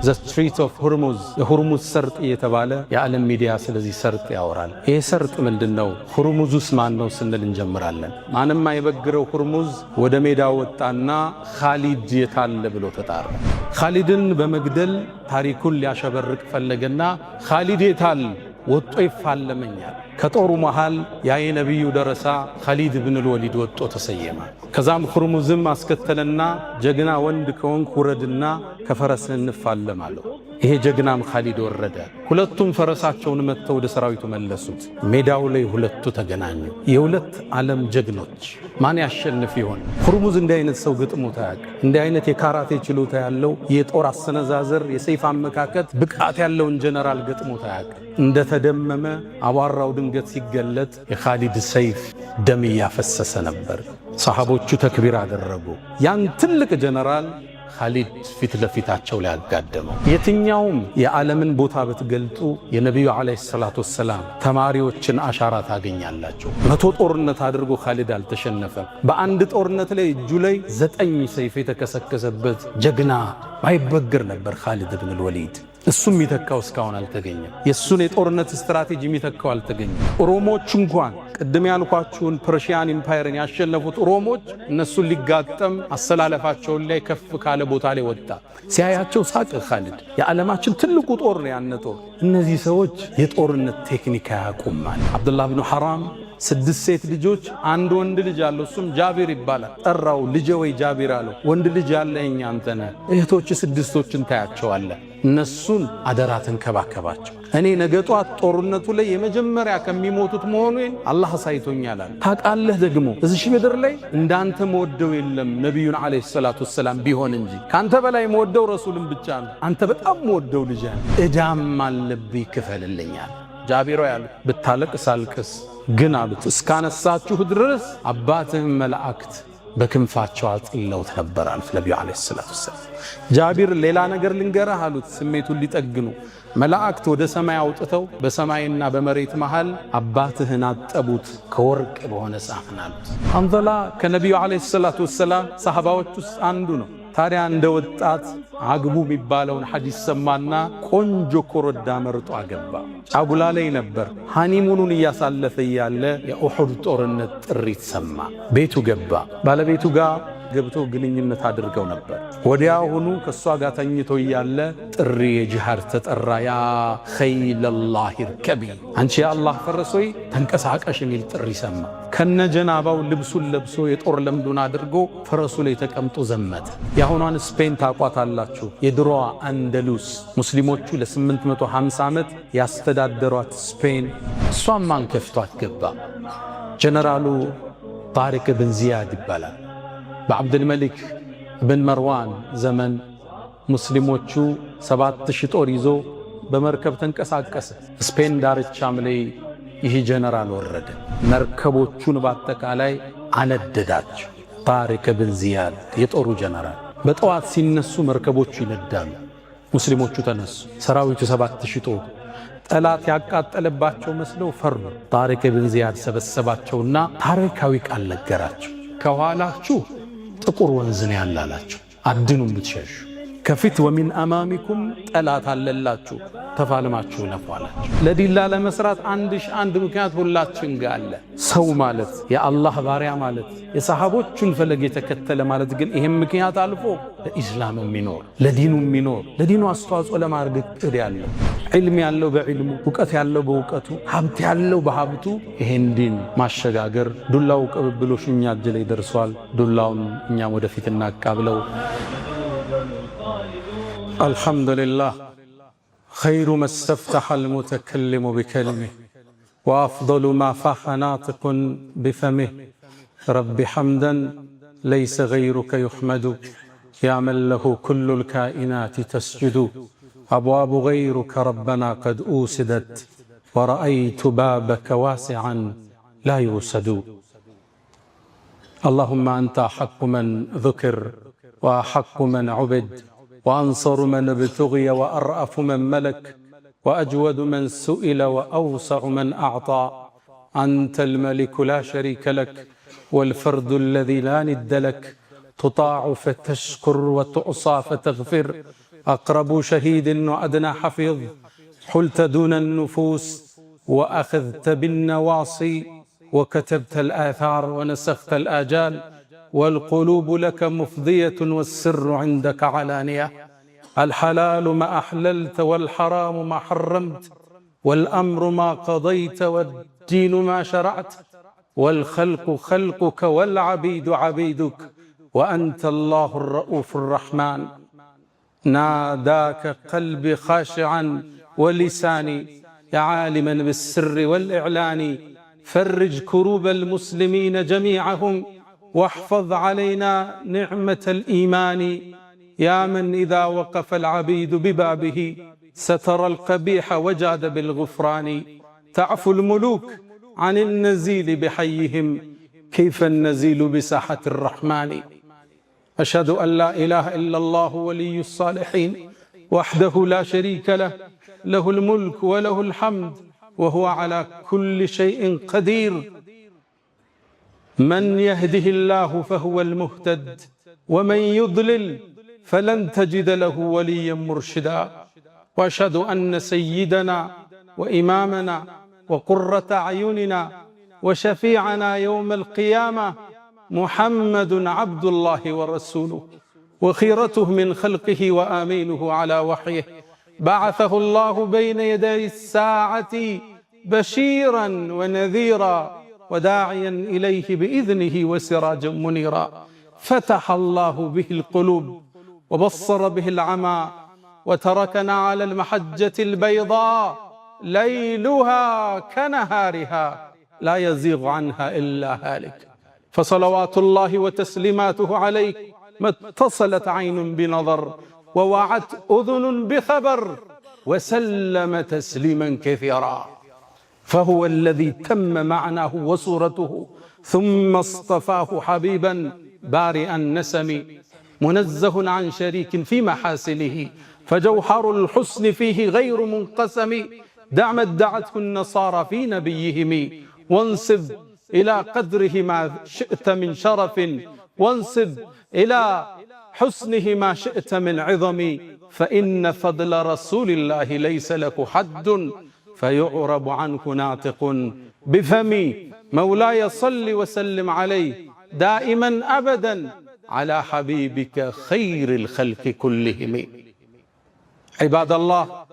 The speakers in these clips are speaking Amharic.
The Strait of Hormuz የሆርሙዝ ሰርጥ እየተባለ የዓለም ሚዲያ ስለዚህ ሰርጥ ያወራል። ይሄ ሰርጥ ምንድነው? ሆርሙዝስ ማን ነው ስንል እንጀምራለን። ማንም አይበግረው ሆርሙዝ ወደ ሜዳው ወጣና ኻሊድ የታለ ብሎ ተጣራ። ኻሊድን በመግደል ታሪኩን ሊያሸበርቅ ፈለገና ኻሊድ የታል ወጦ ይፋለመኛል። ከጦሩ መሃል ያ የነብዩ ደረሳ ኻሊድ ኢብኑ አልወሊድ ወጦ ተሰየመ። ከዛም ሆርሙዝም አስከተለና ጀግና ወንድ ከሆንክ ውረድና ከፈረስ እንፋለማለሁ። ይሄ ጀግናም ኻሊድ ወረደ። ሁለቱም ፈረሳቸውን መተው ወደ ሰራዊቱ መለሱት። ሜዳው ላይ ሁለቱ ተገናኙ። የሁለት ዓለም ጀግኖች ማን ያሸንፍ ይሆን? ሆርሙዝ እንዲህ አይነት ሰው ገጥሞት አያውቅም። እንዲህ አይነት የካራቴ ችሎታ ያለው የጦር አሰነዛዘር የሰይፍ አመካከት ብቃት ያለውን ጀነራል ገጥሞት አያውቅም። እንደተደመመ አቧራው ድንገት ሲገለጥ የኻሊድ ሰይፍ ደም እያፈሰሰ ነበር። ሰሃቦቹ ተክቢር አደረጉ። ያን ትልቅ ጀነራል ኻሊድ ፊት ለፊታቸው ላይ አጋደመው። የትኛውም የዓለምን ቦታ ብትገልጡ የነቢዩ ዓለይሂ ሰላቱ ወሰላም ተማሪዎችን አሻራ ታገኛላችሁ። 100 ጦርነት አድርጎ ኻሊድ አልተሸነፈም። በአንድ ጦርነት ላይ እጁ ላይ 9 ሰይፍ የተከሰከሰበት ጀግና ማይበግር ነበር ኻሊድ ኢብኑ አልወሊድ። እሱም የሚተካው እስካሁን አልተገኘም። የእሱን የጦርነት ስትራቴጂ የሚተካው አልተገኘም። ሮሞች እንኳን ቅድም ያልኳችሁን ፐርሺያን ኢምፓየርን ያሸነፉት ሮሞች እነሱን ሊጋጠም አሰላለፋቸውን ላይ ከፍ ካለ ቦታ ላይ ወጣ። ሲያያቸው ሳቅ ኻሊድ። የዓለማችን ትልቁ ጦር ነው ያነ ጦር። እነዚህ ሰዎች የጦርነት ቴክኒክ ያቁማል። አብዱላህ ብኑ ሐራም 6 ሴት ልጆች አንድ ወንድ ልጅ አለው። እሱም ጃቢር ይባላል። ጠራው። ልጄ ወይ ጃቢር አለው። ወንድ ልጅ ያለኝ አንተ ነህ። እህቶች 6ቶችን ታያቸዋለህ። እነሱን አደራ ተንከባከባቸው። እኔ ነገ ጧት ጦርነቱ ላይ የመጀመሪያ ከሚሞቱት መሆኑን አላህ አሳይቶኛል። ታውቃለህ ደግሞ እዚህ ምድር ላይ እንዳንተ መወደው የለም ነብዩን አለይሂ ሰላቱ ወሰላም ቢሆን እንጂ ካንተ በላይ መወደው ረሱልን ብቻ ነው። አንተ በጣም መወደው ልጅ ነህ። እዳም አለብኝ ክፈልልኛል። ጃቢሮ ያሉት ብታለቅስ አልቅስ ግን አሉት እስካነሳችሁ ድረስ አባትህም መላእክት በክንፋቸው አጥለውት ነበር አሉት ነብዩ አለይሂ ሰላቱ ወሰላም። ጃቢር ሌላ ነገር ልንገርህ አሉት ስሜቱን ሊጠግኑ። መላእክት ወደ ሰማይ አውጥተው በሰማይና በመሬት መሃል አባትህን አጠቡት ከወርቅ በሆነ ሳህን አሉት። ሐንዘላ ከነብዩ አለይሂ ሰላቱ ወሰላም ሰሃባዎች ውስጥ አንዱ ነው። ታዲያ እንደ ወጣት አግቡ የሚባለውን ሐዲስ ሰማና ቆንጆ ኮረዳ መርጦ አገባ። ጫጉላ ላይ ነበር። ሃኒሙኑን እያሳለፈ ያለ የኡሁድ ጦርነት ጥሪት ሰማ። ቤቱ ገባ። ባለቤቱ ጋር ገብቶ ግንኙነት አድርገው ነበር። ወዲያውኑ ከሷ ጋር ተኝቶ ያለ ጥሪ የጂሃድ ተጠራ። ያ ኸይለላህ ርከቢ፣ አንቺ የአላህ ፈረስ ሆይ ተንቀሳቀሽ የሚል ጥሪ ሰማ። ከነጀናባው ልብሱን ለብሶ የጦር ለምዱን አድርጎ ፈረሱ ላይ ተቀምጦ ዘመተ። የአሁኗን ስፔን ታቋታላችሁ። የድሮዋ አንደሉስ ሙስሊሞቹ ለ850 ዓመት ያስተዳደሯት ስፔን። እሷም ማን ከፍቷት ገባ? ጀነራሉ ጣሪቅ ብን ዚያድ ይባላል። በአብድልመሊክ ብን መርዋን ዘመን ሙስሊሞቹ 7000 ጦር ይዞ በመርከብ ተንቀሳቀሰ። ስፔን ዳርቻም ላይ ይህ ጀነራል ወረደ። መርከቦቹን በአጠቃላይ አነደዳቸው። ጣሪቅ ብን ዚያድ የጦሩ ጀነራል። በጠዋት ሲነሱ መርከቦቹ ይነዳሉ። ሙስሊሞቹ ተነሱ። ሰራዊቱ 7000 ጦር ጠላት ያቃጠለባቸው መስለው ፈሩ። ጣሪቅ ብን ዚያድ ሰበሰባቸውና ታሪካዊ ቃል ነገራቸው። ከኋላችሁ ጥቁር ወንዝ ነው ያላላችሁ፣ አድኑም ብትሸሹ። ከፊት ወሚን አማሚኩም ጠላት አለላችሁ፣ ተፋልማችሁ ለፏላችሁ። ለዲላ ለመስራት አንድ ምክንያት ሁላችን ጋር አለ። ሰው ማለት የአላህ ባሪያ ማለት የሰሃቦቹን ፈለግ የተከተለ ማለት ግን ይሄን ምክንያት አልፎ ለኢስላም የሚኖር ለዲኑ የሚኖር ለዲኑ አስተዋጽኦ ለማድረግ እቅድ ያለው ዒልም ያለው በዒልሙ ዕውቀት ያለው በዕውቀቱ ሀብት ያለው በሀብቱ ይሄን ዲን ማሸጋገር። ዱላው ቅብብሎሽ እኛ እጅ ላይ ደርሷል። ዱላውን እኛም ወደፊት እናቃብለው። አልሐምዱሊላህ خير ما استفتح المتكلم بكلمه وأفضل ما فاح ناطق بفمه رب حمدا ليس غيرك يحمد يا من له كل الكائنات تسجد أبواب غيرك ربنا قد أوسدت ورأيت بابك واسعا لا يوسد اللهم أنت أحق من ذكر وأحق من عبد وأنصر من ابتغي وأرأف من ملك وأجود من سئل وأوسع من أعطى أنت الملك لا شريك لك والفرد الذي لا ند لك تطاع فتشكر وتعصى فتغفر أقرب شهيد وأدنى حفيظ حلت دون النفوس وأخذت بالنواصي وكتبت الآثار ونسخت الآجال والقلوب لك مفضية والسر عندك علانية الحلال ما أحللت والحرام ما حرمت والأمر ما قضيت والدين ما شرعت والخلق خلقك والعبيد عبيدك وأنت الله الرؤوف الرحمن ناداك قلبي خاشعا ولساني يا عالما بالسر والإعلان فرج كروب المسلمين جميعهم واحفظ علينا نعمة الإيمان يا من إذا وقف العبيد ببابه ستر القبيح وجاد بالغفران تعفو الملوك عن النزيل بحيهم كيف النزيل بساحة الرحمن أشهد أن لا إله إلا الله ولي الصالحين وحده لا شريك له له الملك وله الحمد وهو على كل شيء قدير من يهده الله فهو المهتد ومن يضلل فلن تجد له وليا مرشدا وأشهد أن سيدنا وإمامنا وقرة أعيننا وشفيعنا يوم القيامة محمد عبد الله ورسوله وخيرته من خلقه وآمينه على وحيه بعثه الله بين يدي الساعة بشيرا ونذيرا وداعيا إليه بإذنه وسراجا منيرا فتح الله به القلوب وبصر به العمى وتركنا على المحجة البيضاء ليلها كنهارها لا يزيغ عنها إلا هالك فصلوات الله وتسليماته عليه ما اتصلت عين بنظر ووعت أذن بخبر وسلم تسليما كثيرا فهو الذي تم معناه وصورته ثم اصطفاه حبيبا بارئ النسم منزه عن شريك في محاسنه فجوهر الحسن فيه غير منقسم دع ما ادعته النصارى في نبيهم وانسب إلى قدره ما شئت من شرف وانسب إلى حسنه ما شئت من عظم فإن فضل رسول الله ليس له حد فيعرب عنه ناطق بفمي مولاي صل وسلم عليه دائما أبدا على حبيبك خير الخلق كلهم عباد الله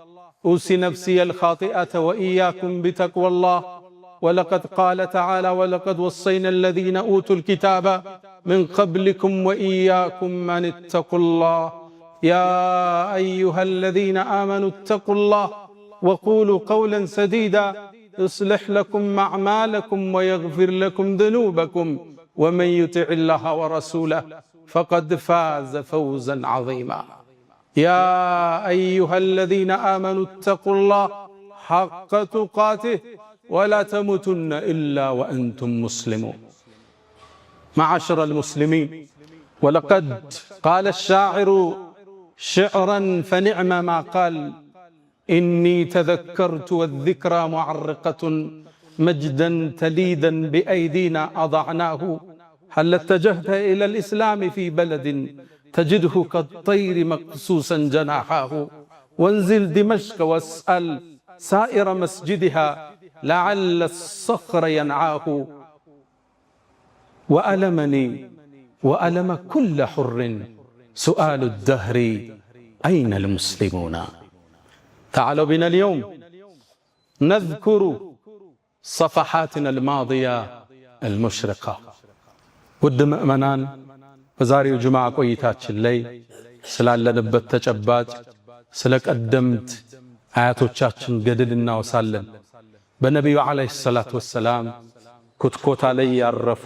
أوصي نفسي الخاطئة وإياكم بتقوى الله ولقد قال تعالى ولقد وصينا الذين أوتوا الكتاب من قبلكم وإياكم أن اتقوا الله يا أيها الذين آمنوا اتقوا الله وقولوا قولا سديدا يصلح لكم أعمالكم ويغفر لكم ذنوبكم ومن يطع الله ورسوله فقد فاز فوزا عظيما يا أيها الذين آمنوا اتقوا الله حق تقاته ولا تموتن إلا وأنتم مسلمون معاشر المسلمين ولقد قال الشاعر شعرا فنعم ما قال إني تذكرت والذكرى معرقة مجدا تليدا بأيدينا أضعناه هل اتجهت إلى الإسلام في بلد تجده كالطير مقصوصا جناحاه وانزل دمشق واسأل سائر مسجدها لعل الصخر ينعاه وألمني وألم كل حر سؤال الدهر أين المسلمون تعالوا بنا اليوم نذكر صفحاتنا الماضية المشرقة ود مؤمنان بزاري الجمعة قويتاتش اللي سلال لنبت تجبات سلك قدمت آياتوچاችን ገድል እናወሳለን በነብዩ አለይሂ ሰላቱ ወሰላም ኩትኮታ ላይ ያረፉ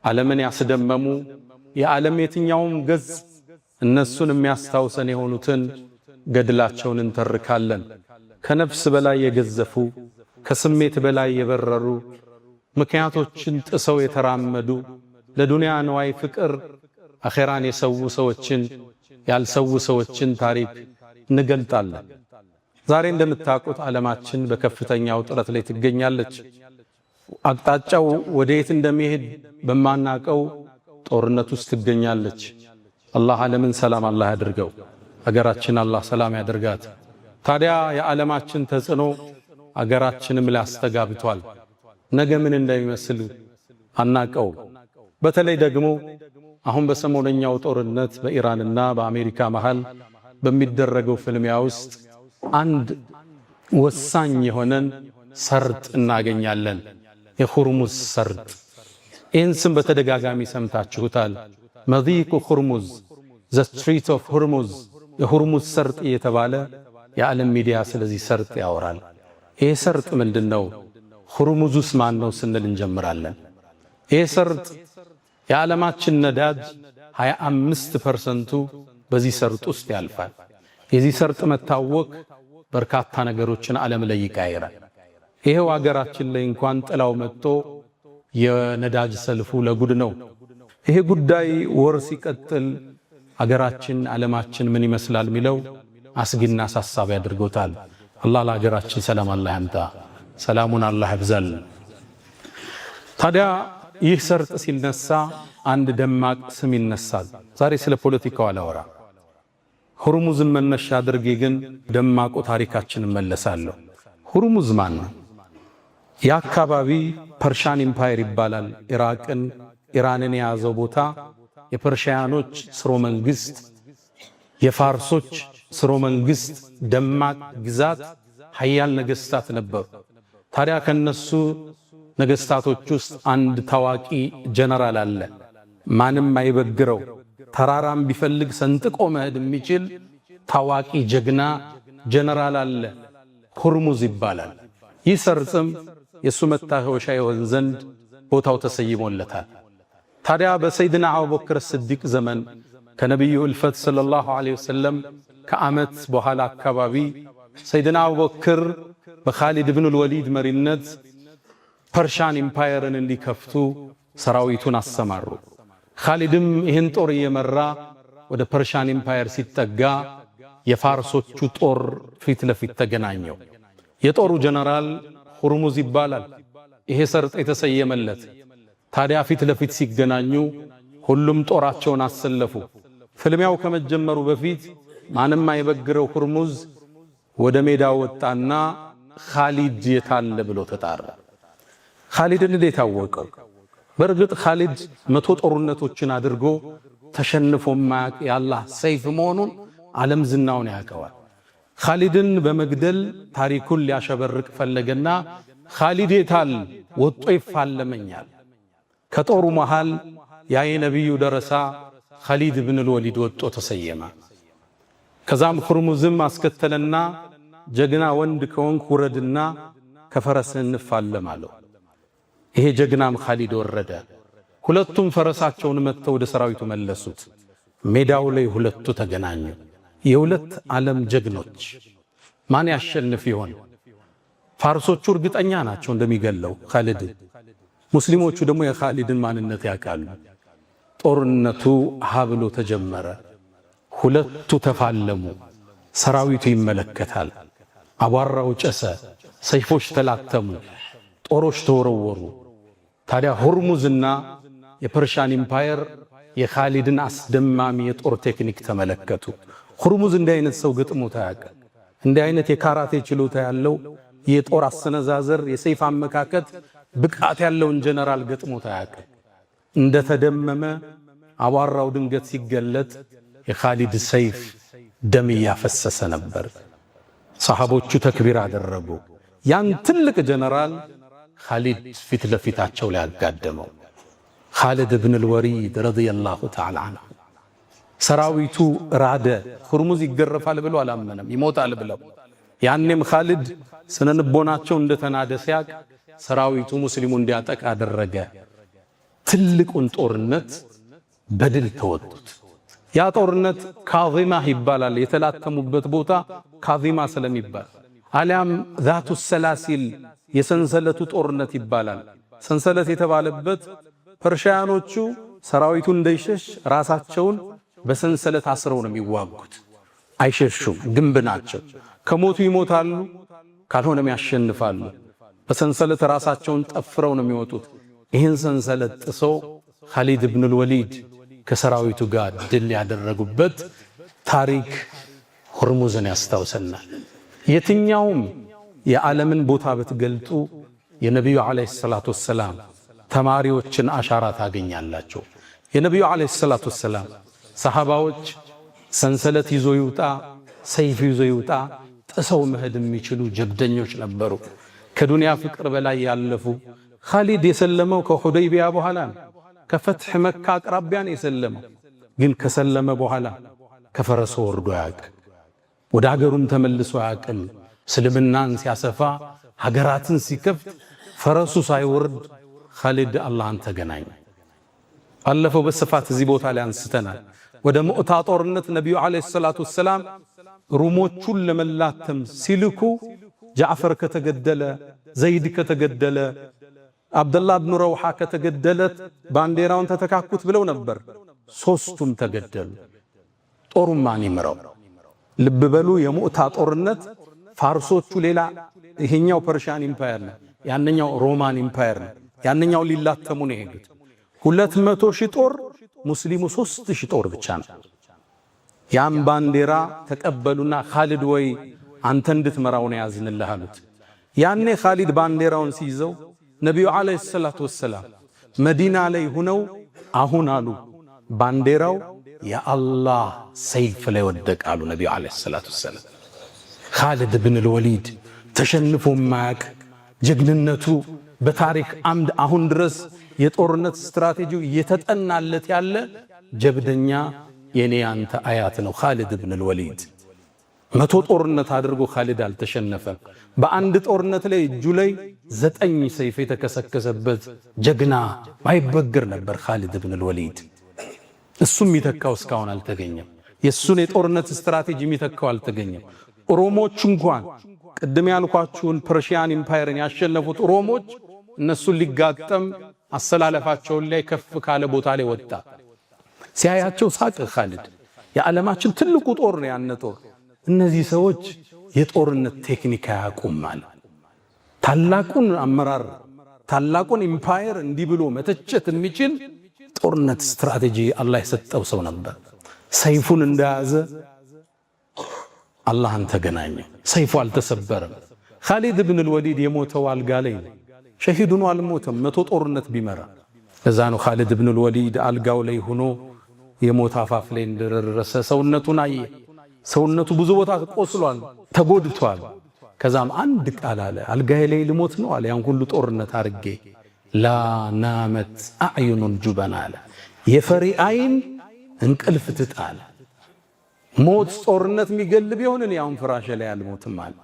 ዓለምን ያስደመሙ የዓለም የትኛውም ገጽ እነሱን የሚያስታውሰን የሆኑትን ገድላቸውን እንተርካለን ከነፍስ በላይ የገዘፉ ከስሜት በላይ የበረሩ ምክንያቶችን ጥሰው የተራመዱ ለዱንያ ነዋይ ፍቅር አኺራን የሰው ሰዎችን ያልሰው ሰዎችን ታሪክ እንገልጣለን ዛሬ እንደምታውቁት ዓለማችን በከፍተኛው ጥረት ላይ ትገኛለች አቅጣጫው ወዴት እንደሚሄድ በማናቀው ጦርነት ውስጥ ትገኛለች። አላህ ዓለምን ሰላም አላህ ያድርገው። አገራችን አላህ ሰላም ያድርጋት። ታዲያ የዓለማችን ተጽዕኖ አገራችንም ላይ አስተጋብቷል። ነገ ምን እንደሚመስል አናቀው። በተለይ ደግሞ አሁን በሰሞነኛው ጦርነት በኢራንና በአሜሪካ መሃል በሚደረገው ፍልሚያ ውስጥ አንድ ወሳኝ የሆነን ሰርጥ እናገኛለን። የሁርሙዝ ሰርጥ። ይህን ስም በተደጋጋሚ ሰምታችሁታል። መዲቁ ሁርሙዝ፣ ዘ ስትሪት ኦፍ ሁርሙዝ፣ የሁርሙዝ ሰርጥ እየተባለ የዓለም ሚዲያ ስለዚህ ሰርጥ ያወራል። ይህ ሰርጥ ምንድነው? ሁርሙዙስ ማን ነው ስንል እንጀምራለን። ይህ ሰርጥ የዓለማችን ነዳጅ 25% በዚህ ሰርጥ ውስጥ ያልፋል። የዚህ ሰርጥ መታወቅ በርካታ ነገሮችን ዓለም ላይ ይቀይራል። ይሄው አገራችን ላይ እንኳን ጥላው መጥቶ የነዳጅ ሰልፉ ለጉድ ነው። ይሄ ጉዳይ ወር ሲቀጥል አገራችን ዓለማችን ምን ይመስላል ሚለው አስጊና አሳሳቢ ያድርጎታል። አላህ ለሀገራችን ሰላም አላህ ያምጣ፣ ሰላሙን አላህ ያብዛል። ታዲያ ይህ ሰርጥ ሲነሳ አንድ ደማቅ ስም ይነሳል። ዛሬ ስለ ፖለቲካው አላወራ፣ ሁርሙዝን መነሻ አድርጌ ግን ደማቁ ታሪካችን መለሳለሁ። ሁርሙዝ ማን ነው? የአካባቢ ፐርሻን ኢምፓየር ይባላል። ኢራንን የያዘው ቦታ የፐርሺያኖች ስርወ መንግስት፣ የፋርሶች ስርወ መንግስት ደማቅ ግዛት ሀያል ነገስታት ነበሩ። ታዲያ ከነሱ ነገስታቶች ውስጥ አንድ ታዋቂ ጀነራል አለ። ማንም አይበግረው፣ ተራራም ቢፈልግ ሰንጥቆ መሄድ የሚችል ታዋቂ ጀግና ጀነራል አለ። ሁርሙዝ ይባላል። ይህ ሰርጥም የሱ መታወሻ ይሆን ዘንድ ቦታው ተሰይሞለታል። ታዲያ በሰይድና አቡበክር ስዲቅ ዘመን ከነቢዩ እልፈት ሰለላሁ ዐለይሂ ወሰለም ከዓመት በኋላ አካባቢ ሰይድና አቡበክር በኻሊድ ብን ወሊድ መሪነት ፐርሻን ኢምፓየርን እንዲከፍቱ ሰራዊቱን አሰማሩ። ኻሊድም ይህን ጦር እየመራ ወደ ፐርሻን ኢምፓየር ሲጠጋ የፋርሶቹ ጦር ፊት ለፊት ተገናኘው። የጦሩ ጀነራል ሁርሙዝ ይባላል። ይሄ ሰርጥ የተሰየመለት። ታዲያ ፊት ለፊት ሲገናኙ ሁሉም ጦራቸውን አሰለፉ። ፍልሚያው ከመጀመሩ በፊት ማንም አይበግረው ሁርሙዝ ወደ ሜዳ ወጣና ኻሊድ የታለ ብሎ ተጣራ። ኻሊድን እንዴት አወቀው? በእርግጥ ኻሊድ 100 ጦርነቶችን አድርጎ ተሸንፎ ማያቅ የአላህ ሰይፍ መሆኑን ዓለም ዝናውን ያውቀዋል። ኻሊድን በመግደል ታሪኩን ሊያሸበርቅ ፈለገና ኻሊድ የታል ወጦ ይፋለመኛል። ከጦሩ መሃል ያ የነቢዩ ደረሳ ኻሊድ ብን ወሊድ ወጦ ተሰየመ። ከዛም ሁርሙዝም አስከተለና ጀግና ወንድ ከወንክ ውረድና ከፈረስህ እንፋለም አለው። ይሄ ጀግናም ኻሊድ ወረደ። ሁለቱም ፈረሳቸውን መተው ወደ ሰራዊቱ መለሱት። ሜዳው ላይ ሁለቱ ተገናኙ። የሁለት ዓለም ጀግኖች ማን ያሸንፍ ይሆን? ፋርሶቹ እርግጠኛ ናቸው እንደሚገለው ኻሊድ። ሙስሊሞቹ ደግሞ የኻሊድን ማንነት ያውቃሉ። ጦርነቱ ሀብሎ ተጀመረ። ሁለቱ ተፋለሙ። ሰራዊቱ ይመለከታል። አቧራው ጨሰ። ሰይፎች ተላተሙ። ጦሮች ተወረወሩ። ታዲያ ሁርሙዝና የፐርሻን ኢምፓየር የኻሊድን አስደማሚ የጦር ቴክኒክ ተመለከቱ። ሁርሙዝ እንዲህ አይነት ሰው ገጥሞት አያውቅም። እንዲህ አይነት የካራቴ ችሎታ ያለው የጦር አሰነዛዘር፣ የሰይፍ አመካከት ብቃት ያለውን ጀነራል ገጥሞት አያውቅም። እንደተደመመ አቧራው ድንገት ሲገለጥ የኻሊድ ሰይፍ ደም እያፈሰሰ ነበር። ሰሃቦቹ ተክቢር አደረጉ። ያን ትልቅ ጀነራል ኻሊድ ፊት ለፊታቸው ላይ አጋደመው። ኻሊድ ብን ወሊድ ረዲየላሁ ተዓላ ዐንሁ። ሰራዊቱ ራደ። ሁርሙዝ ይገረፋል ብሎ አላመነም፣ ይሞታል ብለው። ያኔም ኻሊድ ስነልቦናቸው እንደተናደ ሲያቅ ሰራዊቱ ሙስሊሙ እንዲያጠቃ አደረገ። ትልቁን ጦርነት በድል ተወጡት። ያ ጦርነት ካዚማ ይባላል። የተላተሙበት ቦታ ካዚማ ስለሚባል አሊያም ዛቱ ሰላሲል የሰንሰለቱ ጦርነት ይባላል። ሰንሰለት የተባለበት ፐርሺያኖቹ ሰራዊቱ እንዳይሸሽ ራሳቸውን በሰንሰለት አስረው ነው የሚዋጉት። አይሸሹም፣ ግንብ ናቸው። ከሞቱ ይሞታሉ፣ ካልሆነም ያሸንፋሉ። በሰንሰለት ራሳቸውን ጠፍረው ነው የሚወጡት። ይህን ሰንሰለት ጥሶ ኻሊድ ብን አልወሊድ ከሰራዊቱ ጋር ድል ያደረጉበት ታሪክ ሁርሙዝን ያስታውሰናል። የትኛውም የዓለምን ቦታ ብትገልጡ የነቢዩ ዓለይሂ ሰላቱ ወሰላም ተማሪዎችን አሻራ ታገኛላችሁ። የነቢዩ ዓለይሂ ሰላቱ ወሰላም ሰሃባዎች ሰንሰለት ይዞ ይውጣ፣ ሰይፍ ይዞ ይውጣ ጥሰው መሄድ የሚችሉ ጀብደኞች ነበሩ። ከዱንያ ፍቅር በላይ ያለፉ። ኻሊድ የሰለመው ከሁደይቢያ በኋላ ነው። ከፈትሕ መካ አቅራቢያን የሰለመው ግን ከሰለመ በኋላ ከፈረሱ ወርዶ አያውቅም። ወደ ሀገሩም ተመልሶ አያውቅም። እስልምናን ሲያሰፋ ሀገራትን ሲከፍት ፈረሱ ሳይወርድ ኻሊድ አላህን ተገናኘ። ባለፈው በስፋት እዚህ ቦታ ላይ አንስተናል። ወደ ሙዕታ ጦርነት ነቢዩ ዓለይሂ ሰላቱ ወሰላም ሩሞቹን ለመላተም ሲልኩ ጃዕፈር ከተገደለ፣ ዘይድ ከተገደለ፣ አብደላህ ብኑ ረውሓ ከተገደለት ባንዲራውን ተተካኩት ብለው ነበር። ሶስቱም ተገደሉ። ጦሩን ማን ይምረው? ልብ በሉ፣ የሙዕታ ጦርነት ፋርሶቹ ሌላ፣ ይሄኛው ፐርሺያን ኢምፓየር ነው፣ ያንኛው ሮማን ኢምፓየር ነው። ያንኛው ሊላተሙ ነው የሄዱት። 200,000 ጦር፣ ሙስሊሙ 3,000 ጦር ብቻ ነው። ያን ባንዲራ ተቀበሉና ኻሊድ ወይ አንተ እንድትመራው ነው ያዝንልህ አሉት። ያኔ ኻሊድ ባንዲራውን ሲይዘው ነቢዩ ዓለይሂ ሰላቱ ወሰላም መዲና ላይ ሁነው አሁን አሉ ባንዲራው የአላህ ሰይፍ ላይ ወደቀ አሉ ነቢዩ ዓለይሂ ሰላቱ ወሰላም። ኻሊድ ብን አልወሊድ ተሸንፎ ማያቅ ጀግንነቱ በታሪክ አምድ አሁን ድረስ የጦርነት ስትራቴጂው እየተጠናለት ያለ ጀብደኛ የኔ አንተ አያት ነው ኻሊድ ብን አልወሊድ። 100 ጦርነት አድርጎ ኻሊድ አልተሸነፈም። በአንድ ጦርነት ላይ እጁ ላይ 9 ሰይፍ የተከሰከሰበት ጀግና ማይበግር ነበር ኻሊድ ብን አልወሊድ። እሱም የሚተካው እስካሁን አልተገኘም። የሱን የጦርነት ስትራቴጂ የሚተካው አልተገኘም። ሮሞች እንኳን ቅድም ያልኳችሁን ፐርሺያን ኢምፓየርን ያሸነፉት ሮሞች እነሱን ሊጋጠም አሰላለፋቸውን ላይ ከፍ ካለ ቦታ ላይ ወጣ። ሲያያቸው ሳቅ ኻሊድ። የዓለማችን ትልቁ ጦር ነው ያነ ጦር። እነዚህ ሰዎች የጦርነት ቴክኒክ አያውቁም ማለት። ታላቁን አመራር ታላቁን ኢምፓየር እንዲህ ብሎ መተቸት የሚችል ጦርነት ስትራቴጂ አላህ የሰጠው ሰው ነበር። ሰይፉን እንደያዘ አላህን ተገናኘ። ሰይፉ አልተሰበረም። ኻሊድ ብን አልወሊድ የሞተው አልጋ ላይ ነው። ሸሂድ ሆኖ አልሞተም። 100 ጦርነት ቢመራ። ለዛ ነው ኻሊድ ብን አልወሊድ አልጋው ላይ ሆኖ የሞት አፋፍ ላይ እንደደረሰ ሰውነቱን አየ። ሰውነቱ ብዙ ቦታ ቆስሏል፣ ተጎድቷል። ከዛም አንድ ቃል አለ፣ አልጋዬ ላይ ልሞት ነው አለ። ያን ሁሉ ጦርነት አርጌ ላ ናመት አዕዩኑል ጁበና አለ። የፈሪ አይን እንቅልፍ ትጣል። ሞት ጦርነት የሚገል ቢሆን እኔ አሁን ፍራሽ ላይ አልሞትም አለ።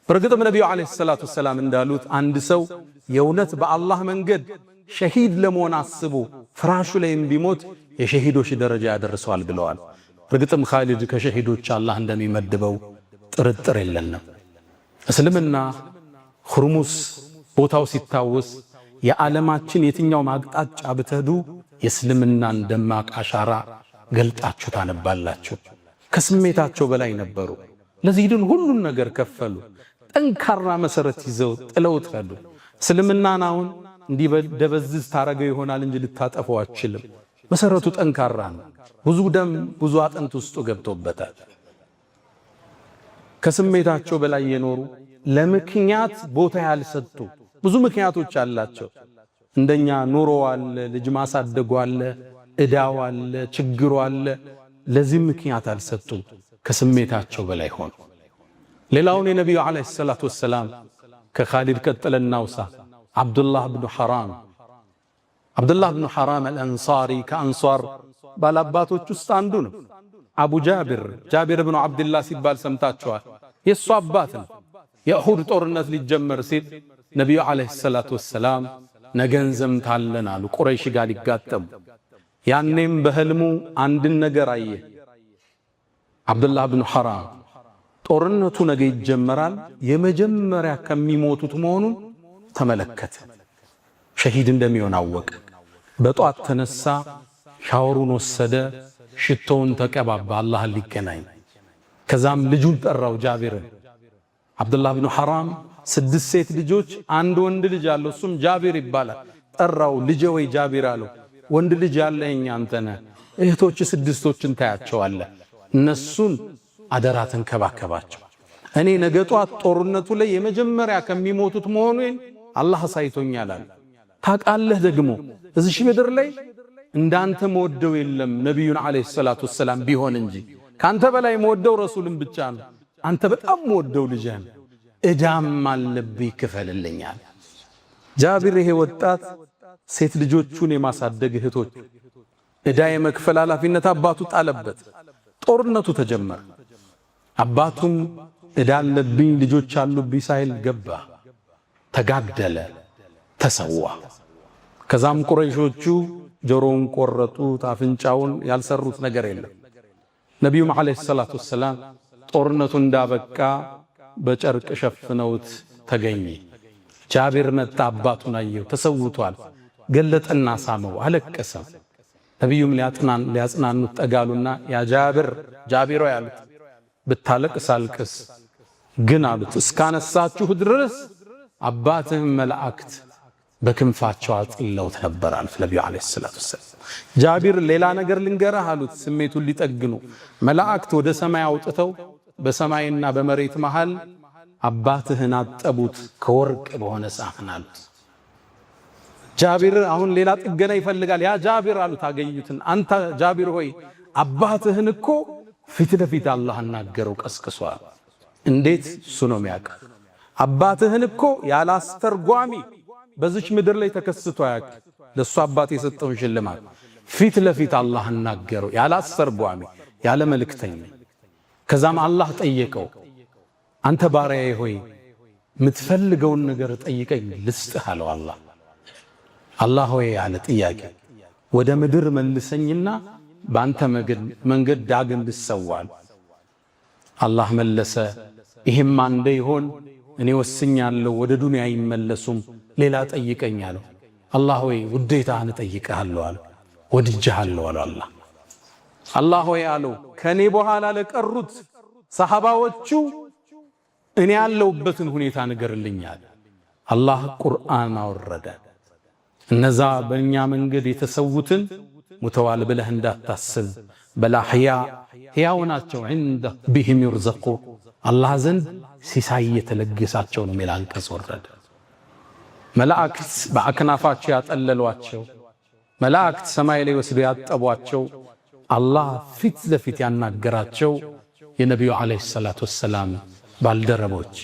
በርግጥም ነቢዩ ዓለይሂ ሰላቱ ወሰላም እንዳሉት አንድ ሰው የእውነት በአላህ መንገድ ሸሂድ ለመሆን አስቦ ፍራሹ ላይም ቢሞት የሸሂዶች ደረጃ ያደርሰዋል ብለዋል። በርግጥም ኻሊድ ከሸሂዶች አላህ እንደሚመድበው ጥርጥር የለንም። እስልምና ሁርሙዝ ቦታው ሲታወስ የዓለማችን የትኛው ማቅጣጫ ብትሄዱ የእስልምናን ደማቅ አሻራ ገልጣችሁ ታነባላችሁ። ከስሜታቸው በላይ ነበሩ። ለዚህ ግን ሁሉን ነገር ከፈሉ። ጠንካራ መሰረት ይዘው ጥለውት ሄዱ። እስልምናን አሁን እንዲደበዝዝ ታረገው ይሆናል እንጂ ልታጠፈው አትችልም። መሰረቱ ጠንካራ ነው። ብዙ ደም ብዙ አጥንት ውስጡ ገብቶበታል። ከስሜታቸው በላይ የኖሩ ለምክንያት ቦታ ያልሰጡ ብዙ ምክንያቶች አላቸው። እንደኛ ኑሮ አለ፣ ልጅ ማሳደጉ አለ፣ እዳው አለ፣ ችግሩ አለ። ለዚህ ምክንያት አልሰጡም። ከስሜታቸው በላይ ሆኑ። ሌላውን የነቢዩ ዓለይሂ ሰላቱ ወሰላም ከኻሊድ ቀጥለን ናውሳ አብዱላህ ብኑ ሐራም። አብዱላህ ብኑ ሐራም አልአንሳሪ ከአንሷር ባላባቶች ውስጥ አንዱ ነው። አቡ ጃቢር ብኑ ዓብድላህ ሲባል ሰምታችኋል። የእሱ አባት ነው። የኡሁድ ጦርነት ሊጀመር ሲል ነቢዩ ዓለይሂ ሰላቱ ወሰላም ነገን ዘምታለን አሉ፣ ቁረይሽ ጋር ሊጋጠሙ። ያኔም በህልሙ አንድን ነገር አየ። አብዱላህ ብኑ ሐራም ጦርነቱ ነገ ይጀመራል፣ የመጀመሪያ ከሚሞቱት መሆኑን ተመለከተ። ሸሂድ እንደሚሆን አወቀ። በጧት ተነሳ፣ ሻወሩን ወሰደ፣ ሽቶውን ተቀባባ አላህን ሊገናኝ። ከዛም ልጁን ጠራው ጃቢርን። አብዱላህ ብኑ ሐራም 6 ሴት ልጆች 1 ወንድ ልጅ አለው፣ እሱም ጃቢር ይባላል። ጠራው፣ ልጄ ወይ ጃቢር አለው። ወንድ ልጅ ያለኝ አንተ ነህ። እህቶች ስድስቶችን ታያቸዋለህ። እነሱን አደራ ተንከባከባቸው። እኔ ነገ ጧት ጦርነቱ ላይ የመጀመሪያ ከሚሞቱት መሆኑን አላህ አሳይቶኛል አለ። ታውቃለህ ደግሞ እዚህ ምድር ላይ እንዳንተ መወደው የለም ነብዩን አለይሂ ሰላቱ ወሰላም ቢሆን እንጂ ካንተ በላይ መወደው ረሱልን ብቻ ነው። አንተ በጣም መወደው ልጅህን እዳም አለብኝ ክፈልልኛል። ጃቢር ይሄ ወጣት ሴት ልጆቹን የማሳደግ እህቶች እዳ የመክፈል ኃላፊነት አባቱ ጣለበት። ጦርነቱ ተጀመረ። አባቱም እዳ አለብኝ ልጆች አሉብኝ ሳይል ገባ፣ ተጋደለ፣ ተሰዋ። ከዛም ቁረይሾቹ ጆሮውን ቆረጡት፣ አፍንጫውን፣ ያልሰሩት ነገር የለም። ነቢዩም ዓለይሂ ሰላቱ ወሰላም ጦርነቱ እንዳበቃ በጨርቅ ሸፍነውት ተገኘ። ጃቢር መጣ፣ አባቱን አየው፣ ተሰውቷል። ገለጠና ሳመው፣ አለቀሰ። ነቢዩም ሊያጽናኑት ጠጋሉና ያ ጃቢር ያሉት ብታለቅስ አልቅስ ግን አሉት እስካነሳችሁ ድረስ አባትህም መላእክት በክንፋቸው አጥለውት ነበር አሉት ነቢዩ ዓለይሂ ሰላቱ ወሰላም። ጃቢር ሌላ ነገር ልንገርህ አሉት ስሜቱን ሊጠግኑ። መላእክት ወደ ሰማይ አውጥተው በሰማይና በመሬት መሃል አባትህን አጠቡት ከወርቅ በሆነ ሳህን አሉት። ጃቢር አሁን ሌላ ጥገና ይፈልጋል። ያ ጃቢር አሉት አገኙትን፣ አንተ ጃቢር ሆይ አባትህን እኮ ፊት ለፊት አላህ አናገረው ቀስቅሷል። እንዴት? እሱ ነው የሚያውቅ። አባትህን እኮ ያላስተርጓሚ በዚች ምድር ላይ ተከስቶ ያውቅ። ለሱ አባት የሰጠውን ሽልማት ፊት ለፊት አላህ አናገረው ያላስተርጓሚ ያለ መልእክተኛ። ከዛም አላህ ጠየቀው፣ አንተ ባሪያዬ ሆይ የምትፈልገውን ነገር ጠይቀኝ ልስጥህ አለው። አላህ ሆይ ያለ ጥያቄ ወደ ምድር መልሰኝና በአንተ መንገድ ዳግም ልሰዋል። አላህ መለሰ፣ ይህም አንደ ይሆን እኔ ወስኛለሁ፣ ወደ ዱንያ አይመለሱም፣ ሌላ ጠይቀኝ አለው። አላህ ሆይ ውዴታህን እጠይቅሃለሁ አለ። ወድጄሃለሁ አለው። አላህ ሆይ አለው ከኔ በኋላ ለቀሩት ሰሃባዎቹ እኔ ያለሁበትን ሁኔታ ንገርልኛል። አላህ ቁርአን አወረደ። እነዛ በእኛ መንገድ የተሰዉትን ሙተዋል ብለህ እንዳታስብ፣ በላህያ ሕያው ናቸው። ዐንደ ቢሂም ይርዘቁ አላህ ዘንድ ሲሳይ የተለገሳቸው ነው የሚል አንቀጽ ወረደ። መላእክት በአክናፋቸው ያጠለሏቸው፣ መላእክት ሰማይ ላይ ወስደው ያጠቧቸው፣ አላህ ፊት ለፊት ያናገራቸው የነቢዩ ዓለይሂ ሰላቱ ወሰላም ባልደረቦች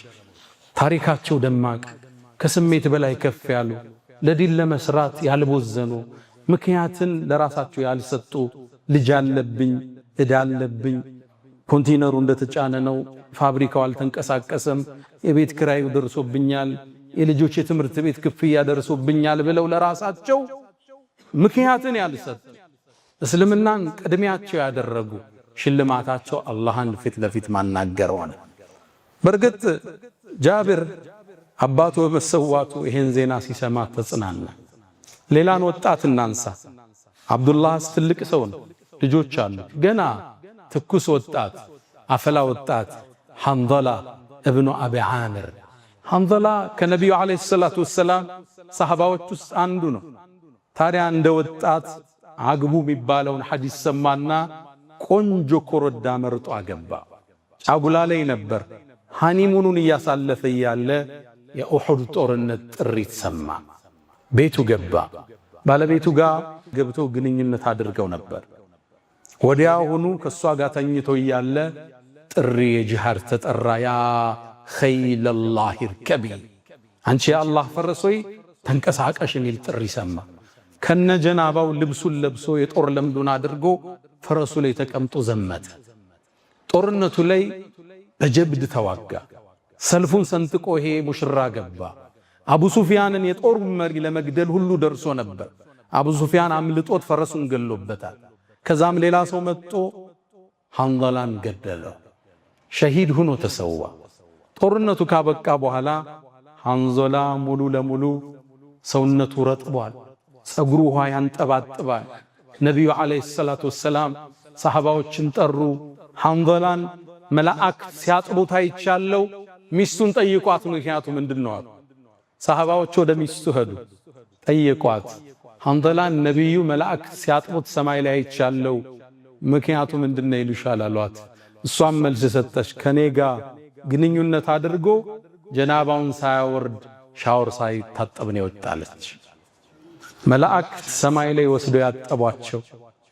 ታሪካቸው ደማቅ፣ ከስሜት በላይ ከፍ ያሉ፣ ለዲን ለመስራት ያልቦዘኑ፣ ምክንያትን ለራሳቸው ያልሰጡ፣ ልጅ አለብኝ፣ እዳ አለብኝ፣ ኮንቴነሩ እንደተጫነ ነው፣ ፋብሪካው አልተንቀሳቀሰም፣ የቤት ክራዩ ደርሶብኛል፣ የልጆች የትምህርት ቤት ክፍያ ደርሶብኛል ብለው ለራሳቸው ምክንያትን ያልሰጡ፣ እስልምናን ቅድሚያቸው ያደረጉ፣ ሽልማታቸው አላህን ፊት ለፊት ማናገር ሆነ። በርግጥ ጃቢር አባቱ በመሰዋቱ ይሄን ዜና ሲሰማ ተጽናና። ሌላን ወጣት እናንሳ። አብዱላህ ትልቅ ሰው ነው፣ ልጆች አሉ። ገና ትኩስ ወጣት፣ አፈላ ወጣት ሐንዘላ እብኑ አቢ ዓሚር። ሐንዘላ ከነቢዩ ዓለይሂ ሰላቱ ወሰላም ሰሃባዎች ውስጥ አንዱ ነው። ታዲያ እንደ ወጣት አግቡ የሚባለውን ሐዲስ ሰማና ቆንጆ ኮረዳ መርጦ አገባ። ጫጉላ ላይ ነበር። ሃኒሙኑን እያሳለፈ እያለ የኡሑድ ጦርነት ጥሪት ሰማ። ቤቱ ገባ። ባለቤቱ ጋር ገብተው ግንኙነት አድርገው ነበር። ወዲያውኑ ከሷ ጋር ተኝቶ እያለ ጥሪ የጂሃድ ተጠራ። ያ ኸይለላህ ይርከቢ፣ አንቺ የአላህ ፈረስ ሆይ ተንቀሳቀሽ የሚል ጥሪ ሰማ። ከነጀናባው ልብሱን ለብሶ የጦር ለምዱን አድርጎ ፈረሱ ላይ ተቀምጦ ዘመተ። ጦርነቱ ላይ በጀብድ ተዋጋ። ሰልፉን ሰንጥቆ ይሄ ሙሽራ ገባ። አቡ ሱፊያንን የጦር መሪ ለመግደል ሁሉ ደርሶ ነበር። አቡ ሱፊያን አምልጦት ፈረሱን ገሎበታል። ከዛም ሌላ ሰው መጥቶ ሐንዘላን ገደለው። ሸሂድ ሆኖ ተሰዋ። ጦርነቱ ካበቃ በኋላ ሐንዘላ ሙሉ ለሙሉ ሰውነቱ ረጥቧል። ጸጉሩ ውሃ ያንጠባጥባል። ነቢዩ ዓለይሂ ሰላቱ ወሰላም ሰሃባዎችን ጠሩ። ሐንዘላን መላእክት ሲያጥቡት አይቻለው፣ ሚስቱን ጠይቋት፣ ምክንያቱ ምንድነው አሉ። ሰሃባዎች ወደ ሚስቱ ሄዱ፣ ጠየቋት። ሐንዘላን ነቢዩ መላእክት ሲያጥቡት ሰማይ ላይ አይቻለው፣ ምክንያቱ ምንድነው ይሉሻል አሏት። እሷም መልስ ሰጠች፣ ከኔ ጋር ግንኙነት አድርጎ ጀናባውን ሳያወርድ ሻወር ሳይታጠብ ነው የወጣለች። መላእክት ሰማይ ላይ ወስደው ያጠቧቸው፣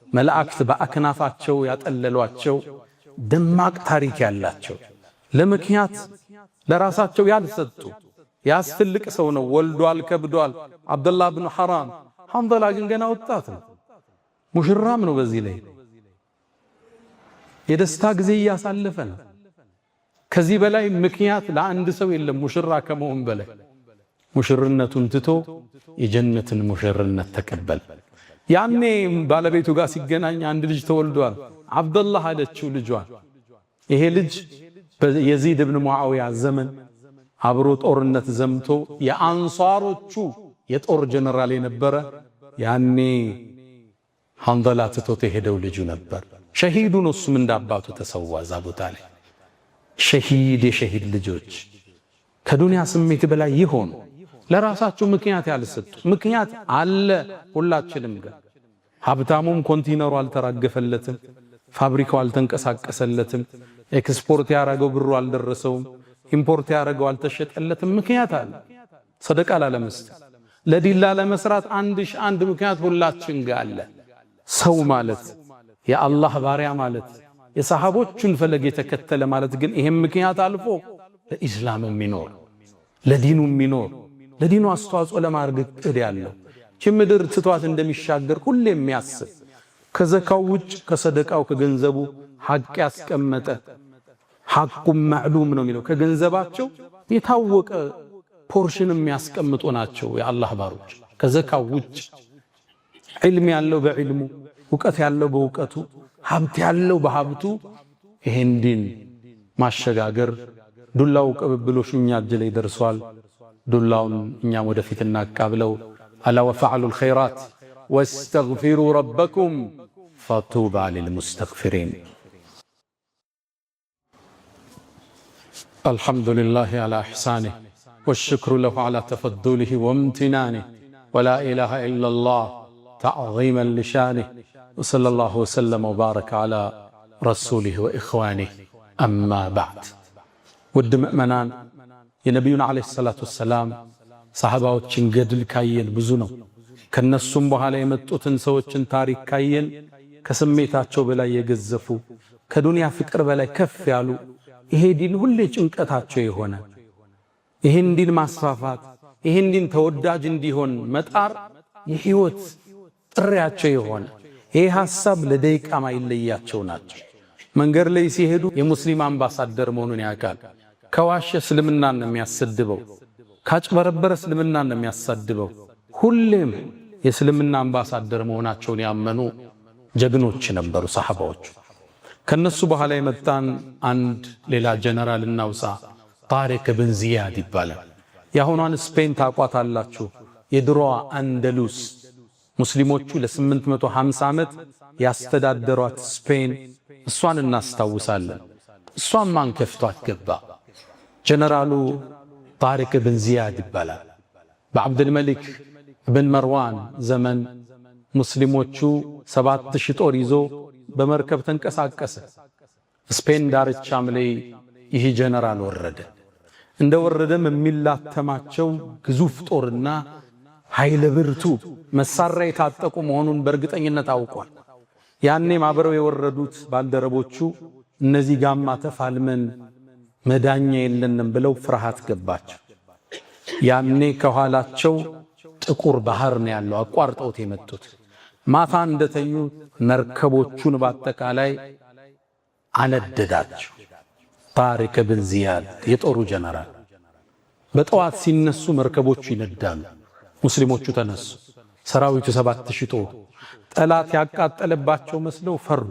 መላእክት በአክናፋቸው ያጠለሏቸው ደማቅ ታሪክ ያላቸው፣ ለምክንያት ለራሳቸው ያልሰጡ ያስፈልቅ ሰው ነው። ወልዷል፣ ከብዷል። አብዱላህ ብን ሐራም። ሐንዘላ ግን ገና ወጣት ነው፣ ሙሽራም ነው። በዚህ ላይ የደስታ ጊዜ እያሳለፈ ነው። ከዚህ በላይ ምክንያት ለአንድ ሰው የለም ሙሽራ ከመሆን በላይ። ሙሽርነቱን ትቶ የጀነትን ሙሽርነት ተቀበል። ያኔ ባለቤቱ ጋር ሲገናኝ አንድ ልጅ ተወልዷል። አብዱላህ አለችው ልጇን። ይሄ ልጅ በየዚድ ብን ሙዓዊያ ዘመን አብሮ ጦርነት ዘምቶ የአንሷሮቹ የጦር ጀነራል የነበረ ያኔ ሐንዘላ ትቶት የሄደው ልጁ ነበር። ሸሂዱ ነው። እሱም እንዳባቱ ተሰዋ እዛ ቦታ ላይ። ሸሂድ የሸሂድ ልጆች ከዱንያ ስሜት በላይ ይሆኑ ለራሳቸው ምክንያት ያልሰጡ። ምክንያት አለ ሁላችንም ጋር። ሀብታሙም ኮንቲነሩ አልተራገፈለትም፣ ፋብሪካው አልተንቀሳቀሰለትም፣ ኤክስፖርት ያረገው ብሩ አልደረሰውም፣ ኢምፖርት ያረገው አልተሸጠለትም። ምክንያት አለ። ሰደቃ ላለመስጠት ለዲላ ለመስራት አንድ ምክንያት ሁላችን ጋር አለ። ሰው ማለት የአላህ ባሪያ ማለት የሰሃቦቹን ፈለግ የተከተለ ማለት ግን ይሄም ምክንያት አልፎ ለኢስላም የሚኖር ለዲኑ የሚኖር ለዲኑ አስተዋጽኦ ለማድረግ እቅድ ያለው ምድር ትቷት እንደሚሻገር ሁሌ የሚያስብ ከዘካው ውጭ ከሰደቃው ከገንዘቡ ሐቅ ያስቀመጠ ሐቁም ማዕሉም ነው የሚለው ከገንዘባቸው የታወቀ ፖርሽን የሚያስቀምጡ ናቸው የአላህ ባሮች። ከዘካው ውጭ ዒልም ያለው በዒልሙ፣ ዕውቀት ያለው በዕውቀቱ፣ ሀብት ያለው በሀብቱ ይሄን ዲን ማሸጋገር ዱላው ቅብብሎሹ እኛ እጅ ላይ ደርሷል። ዱላውን እኛም ወደፊት እናቃብለው። አላ ወፈዐሉ ልኸይራት ወስተግፊሩ ረበኩም ፈጡባ ሊልሙስተግፊሪን። አልሐምዱሊላሂ ዐላ ኢሕሳኒህ ወሽክሩ ለሁ ዐላ ተፈዱሊህ ወምቲናኒህ ወላ ኢላሃ ኢለላህ ተዕዚመን ሊሻኒህ ወሰለላሁ ወሰለም ወባረከ ዐላ ረሱሊህ ወኢኽዋኒህ አማ በዕድ። ውድ ምእመናን የነቢዩን ዓለይሂ ሰላቱ ወሰላም ሰሃባዎችን ገድል ካየን ብዙ ነው። ከነሱም በኋላ የመጡትን ሰዎችን ታሪክ ካየን ከስሜታቸው በላይ የገዘፉ ከዱንያ ፍቅር በላይ ከፍ ያሉ ይሄ ዲን ሁሌ ጭንቀታቸው የሆነ ይሄን ዲን ማስፋፋት ይሄን ዲን ተወዳጅ እንዲሆን መጣር የህይወት ጥሪያቸው የሆነ ይሄ ሐሳብ ለደቂቃ ማይለያቸው ናቸው። መንገድ ላይ ሲሄዱ የሙስሊም አምባሳደር መሆኑን ያውቃል። ከዋሸ እስልምናን ነው የሚያሰድበው፣ ካጭበረበረ እስልምናን ነው የሚያሳድበው። ሁሌም የእስልምና አምባሳደር መሆናቸውን ያመኑ ጀግኖች ነበሩ ሰሃባዎቹ። ከነሱ በኋላ የመጣን አንድ ሌላ ጀነራል እናውሳ። ጣሪቅ ብን ዚያድ ይባላል። የአሁኗን ስፔን ታቋታላችሁ። የድሮዋ አንደሉስ ሙስሊሞቹ ለ850 ዓመት ያስተዳደሯት ስፔን እሷን እናስታውሳለን። እሷን ማን ከፍቷት ገባ? ጀነራሉ ጣሪቅ ብን ዚያድ ይባላል። በዓብድልመሊክ ብን መርዋን ዘመን ሙስሊሞቹ 7000 ጦር ይዞ በመርከብ ተንቀሳቀሰ። ስፔን ዳርቻም ላይ ይህ ጀነራል ወረደ። እንደ ወረደም የሚላተማቸው ግዙፍ ጦርና ኃይለ ብርቱ መሳሪያ የታጠቁ መሆኑን በእርግጠኝነት አውቋል። ያኔም አብረው የወረዱት ባልደረቦቹ እነዚህ ጋማ ተፋልመን መዳኛ የለንም ብለው ፍርሃት ገባቸው። ያኔ ከኋላቸው ጥቁር ባህር ነው ያለው፣ አቋርጠውት የመጡት። ማታ እንደተኙ መርከቦቹን በአጠቃላይ አነደዳቸው። ጣሪቅ ብን ዚያድ የጦሩ ጀነራል በጠዋት ሲነሱ መርከቦቹ ይነዳሉ። ሙስሊሞቹ ተነሱ። ሰራዊቱ 7000 ጦር ጠላት ያቃጠለባቸው መስለው ፈሩ።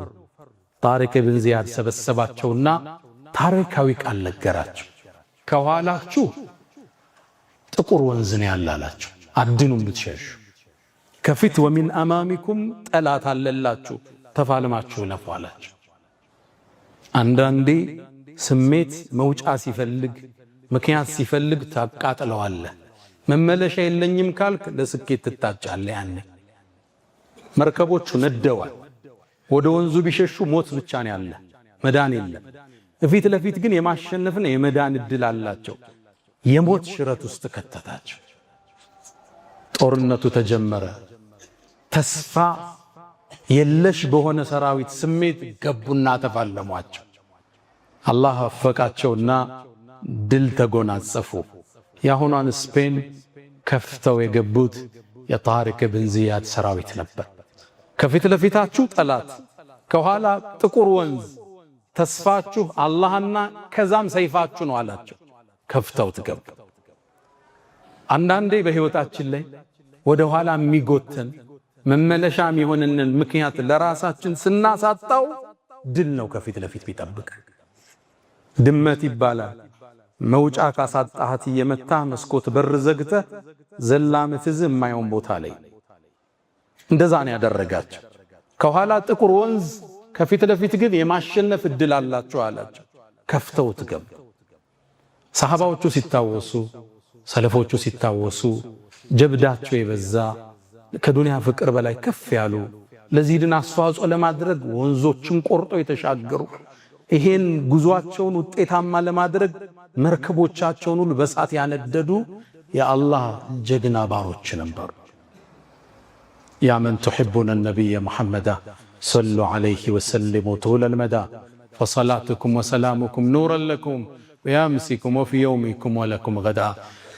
ጣሪቅ ብን ዚያድ ሰበሰባቸውና ታሪካዊ ቃል ነገራቸው። ከኋላችሁ ጥቁር ወንዝ ነው ያላላችሁ፣ አድኑም ብትሸሹ። ከፊት ወሚን አማሚኩም ጠላት አለላችሁ፣ ተፋልማችሁ ለፉ አላቸው። አንዳንዴ ስሜት መውጫ ሲፈልግ ምክንያት ሲፈልግ ታቃጥለዋለህ። መመለሻ የለኝም ካልክ ለስኬት ትታጫለህ። ያኔ መርከቦቹ ነደዋል። ወደ ወንዙ ቢሸሹ ሞት ብቻ ነው ያለ፣ መዳን የለም። እፊት ለፊት ግን የማሸነፍና የመዳን እድል አላቸው። የሞት ሽረት ውስጥ ከተታቸው። ጦርነቱ ተጀመረ። ተስፋ የለሽ በሆነ ሰራዊት ስሜት ገቡና ተፋለሟቸው። አላህ አፈቃቸውና ድል ተጎናጸፉ። የአሁኗን ስፔን ከፍተው የገቡት የጣሪቅ ብን ዚያድ ሰራዊት ነበር። ከፊት ለፊታችሁ ጠላት፣ ከኋላ ጥቁር ወንዝ፣ ተስፋችሁ አላህና ከዛም ሰይፋችሁ ነው አላቸው። ከፍተው ትገቡ። አንዳንዴ በህይወታችን ላይ ወደ ኋላ የሚጎተን መመለሻ የሚሆንንን ምክንያት ለራሳችን ስናሳጣው ድል ነው ከፊት ለፊት ቢጠብቅ። ድመት ይባላል። መውጫ ካሳጣሃት እየመታ መስኮት በር ዘግተ ዘላምትዝ የማይሆን ቦታ ላይ እንደዛ ነው ያደረጋቸው። ከኋላ ጥቁር ወንዝ፣ ከፊት ለፊት ግን የማሸነፍ እድል አላቸው አላቸው። ከፍተው ትገቡ። ሰሃባዎቹ ሲታወሱ፣ ሰለፎቹ ሲታወሱ ጀብዳቸው የበዛ ከዱንያ ፍቅር በላይ ከፍ ያሉ ለዚህ ድን አስተዋጽኦ ለማድረግ ወንዞችን ቆርጦ የተሻገሩ ይሄን ጉዟቸውን ውጤታማ ለማድረግ መርከቦቻቸውን ሁሉ በሳት ያነደዱ የአላህ ጀግና ባሮች ነበሩ። ያ መን ትሕቡነ ነቢየ ሙሐመዳ ሰሉ ዐለይሂ ወሰሊሙ ጡለል መዳ ፈሰላቱኩም ወሰላሙኩም ኑረን ለኩም በያምሲኩም ወፊ የውሚኩም ወለኩም ገዳ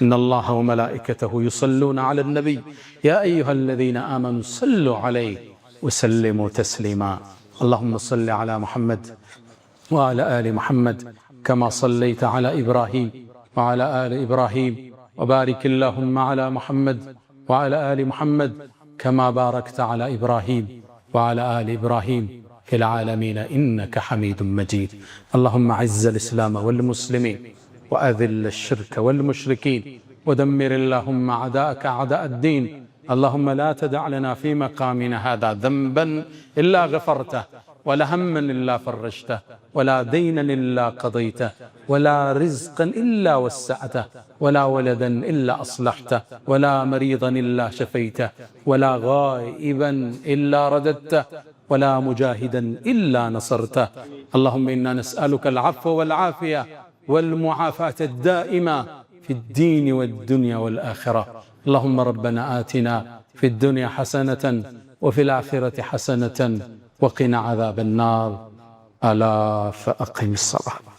إن الله وملائكته يصلون على النبي يا أيها الذين آمنوا صلوا عليه وسلموا تسليما اللهم صل على محمد وعلى آل محمد كما صليت على إبراهيم وعلى آل إبراهيم وبارك اللهم على محمد وعلى آل محمد كما باركت على إبراهيم وعلى آل إبراهيم في العالمين إنك حميد مجيد اللهم عز الإسلام والمسلمين وأذل الشرك والمشركين ودمر اللهم أعداءك أعداء الدين اللهم لا تدع لنا في مقامنا هذا ذنبا إلا غفرته ولا هما إلا فرجته ولا دينا إلا قضيته ولا رزقا إلا وسعته ولا ولدا إلا أصلحته ولا مريضا إلا شفيته ولا غائبا إلا رددته ولا مجاهدا إلا نصرته اللهم إنا نسألك العفو والعافية والمعافاة الدائمة في الدين والدنيا والآخرة اللهم ربنا آتنا في الدنيا حسنة وفي الآخرة حسنة وقنا عذاب النار ألا فأقم الصلاة.